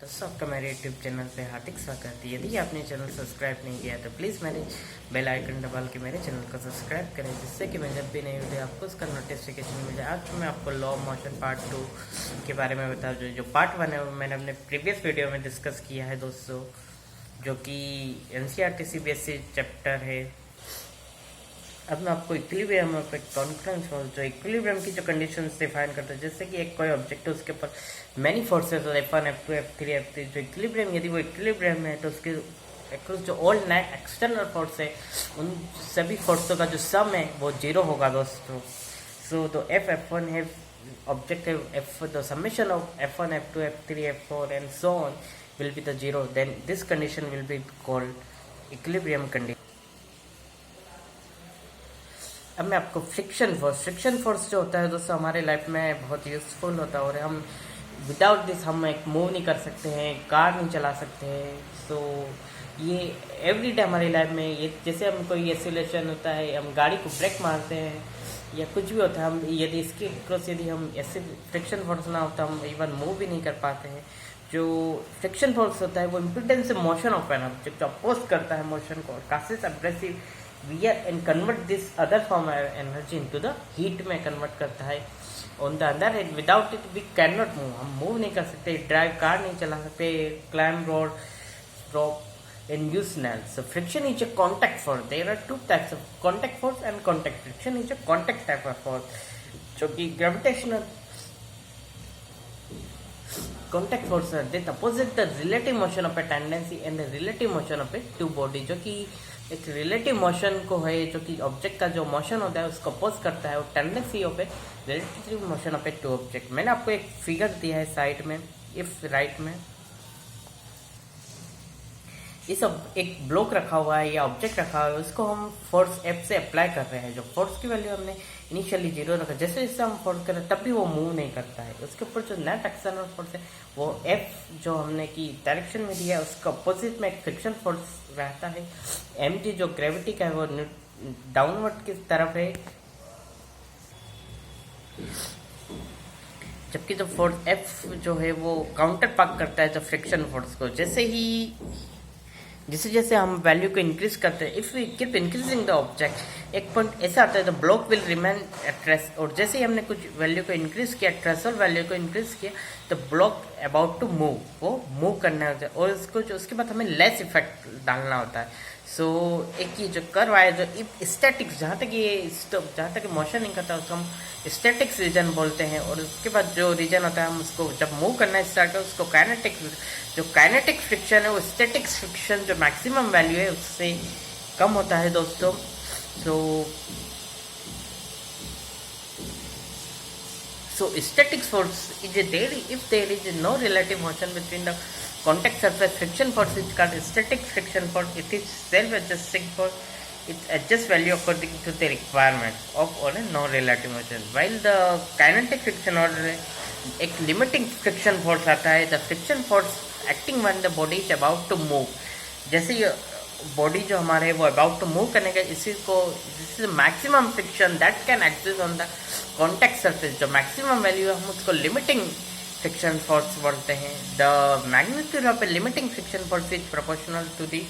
दोस्तों आपका मेरे यूट्यूब चैनल पे हार्दिक स्वागत है। यदि आपने चैनल सब्सक्राइब नहीं किया तो प्लीज़ मेरे बेल आइकन दबा के मेरे चैनल को सब्सक्राइब करें, जिससे कि मैं जब भी नई वीडियो आपको उसका नोटिफिकेशन मिल जाए। आज मैं आपको लॉ ऑफ मोशन पार्ट 2 के बारे में बता दूँ। जो पार्ट 1 है वो मैंने अपने प्रीवियस वीडियो में डिस्कस किया है दोस्तों, जो कि NCERT CBSE चैप्टर है। अब मैं आपको इक्विलिब्रियम और कॉन्फ्रेंस जो इक्विलिब्रियम की जो कंडीशंस डिफाइन करते हैं, जैसे कि एक कोई ऑब्जेक्ट है उसके ऊपर many forces F1 F2 F3 F3, जो इक्विलिब्रियम यदि वो इक्विलिब्रियम है तो उसके एक्रोस जो ऑल नेट एक्सटर्नल फोर्स है उन सभी फोर्सों का जो सम है वो 0 होगा दोस्तों। सो तो F1 है ऑब्जेक्ट है F, the summation of F1 F2 F3 F4 and so on will be the 0, then this condition will be called equilibrium condition। अब मैं आपको फ्रिक्शन फोर्स जो होता है दोस्तों हमारे लाइफ में बहुत यूज़फुल होता है, और हम विदाउट दिस हम एक मूव नहीं कर सकते हैं, कार नहीं चला सकते हैं। सो ये एवरीडे हमारी लाइफ में ये जैसे हम कोई एक्सीलरेशन होता है, हम गाड़ी को ब्रेक मारते हैं या कुछ भी होता है, हम यदि इसके क्रॉस यदि हम ऐसे फ्रिक्शन फोर्स ना होता हम इवन मूव भी नहीं कर पाते हैं। जो फ्रिक्शन फोर्स होता है वो impedance motion of an object जो अपोज करता है मोशन को, काफी aggressive react and convert this other form energy into the heat में कन्वर्ट करता है। On the other hand without it we can not move, हम मूव नहीं कर सकते, ड्राइव कार नहीं चला सकते, climb road, drop and use snails. So friction is a contact force. There are two types of contact force and contact friction is a contact type of force, जो कि gravitational contact force that opposite the relative motion of a tendency and the relative motion of a two body, जो कि एक relative motion को है जो कि object का जो मोशन होता है उसको अपोज करता है, और tendency of a relative motion of a two object. मैंने आपको एक फिगर दिया है साइड में, इफ राइट में इस एक ब्लॉक रखा हुआ है या ऑब्जेक्ट रखा हुआ है, उसको हम फोर्स F से अप्लाई कर रहे हैं। जो फोर्स की वैल्यू हमने इनिशियली 0 रखा, जैसे जैसे हम फोर्स कर रहे हैं तब भी वो मूव नहीं करता है। उसके ऊपर जो नेट एक्सटर्नल फोर्स है वो F जो हमने की डायरेक्शन में दिया है उसका अपोजिट में एक फ्रिक्शन फोर्स रहता है। mg जो ग्रेविटी का है वो डाउनवर्ड की तरफ है, जबकि जो फोर्स F जो है वो काउंटर पार्ट करता है जो फ्रिक्शन फोर्स को। जैसे जैसे हम वैल्यू को इंक्रीज करते हैं, if we keep increasing the object, एक पॉइंट ऐसा आता है the block will remain at rest, और जैसे ही हमने कुछ वैल्यू को इंक्रीज किया, थ्रेशोल्ड वैल्यू को इंक्रीज किया, तो ब्लॉक अबाउट टू मूव, वो मूव करना होता है, और उसको जो उसके बाद हमें लेस इफेक्ट डालना होता है। सो एक ये जो कर्व आया जो स्टैटिक्स, जहाँ तक मोशन नहीं करता उसको हम स्टैटिक्स रीजन बोलते हैं, और उसके बाद जो रीजन होता है हम उसको जब मूव करना स्टार्ट करें उसको काइनेटिक, जो काइनेटिक फ्रिक्शन है वो स्टैटिक्स फ्रिक्शन जो मैक्सिमम वैल्यू है उससे कम होता है दोस्तों। So static force is there if there is no relative motion between the contact surface. Friction force is called static friction force. It is self-adjusting force. It adjusts value according to the requirement of or no relative motion. While the kinetic friction or एक limiting friction force आता है, the friction force acting when the body is about to move. जैसे ये body जो हमारे वो about to move करने का, इसी को this is maximum friction that can exist on the contact surface. जो मैक्सिमम वैल्यू है हम उसको लिमिटिंग फ्रिक्शन फोर्स बोलते हैं। The magnitude of a limiting friction force is proportional to the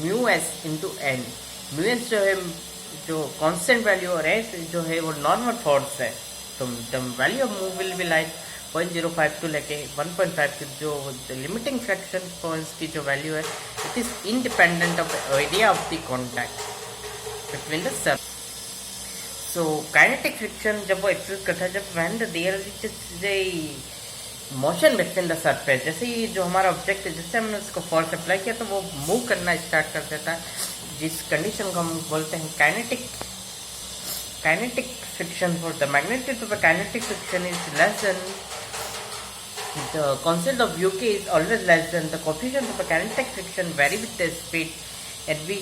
mu s into N. Mu s जो है जो constant value, और एस जो है वो नॉर्मल फोर्स है। तो the value of move will be like 0.052 लेके 1.5 की जो लिमिटिंग फ्रिक्शन फोर्स की जो वैल्यू है, it is independent of area of the contact between the surface. So kinetic friction जब वो एक्सिस्ट करता है, जब when there is a motion between the surface, जैसे ही जो हमारा ऑब्जेक्ट है जिससे हमने उसको फोर्स अप्लाई किया तो वो मूव करना स्टार्ट कर देता है, जिस कंडीशन को हम बोलते हैं kinetic friction force. The magnitude of a kinetic friction is less than the constant of UK is always less than the coefficient of a kinetic friction vary with the speed, and we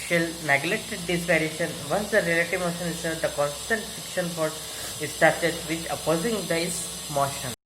shall neglect this variation once the relative motion is the constant friction force is started with opposing this motion.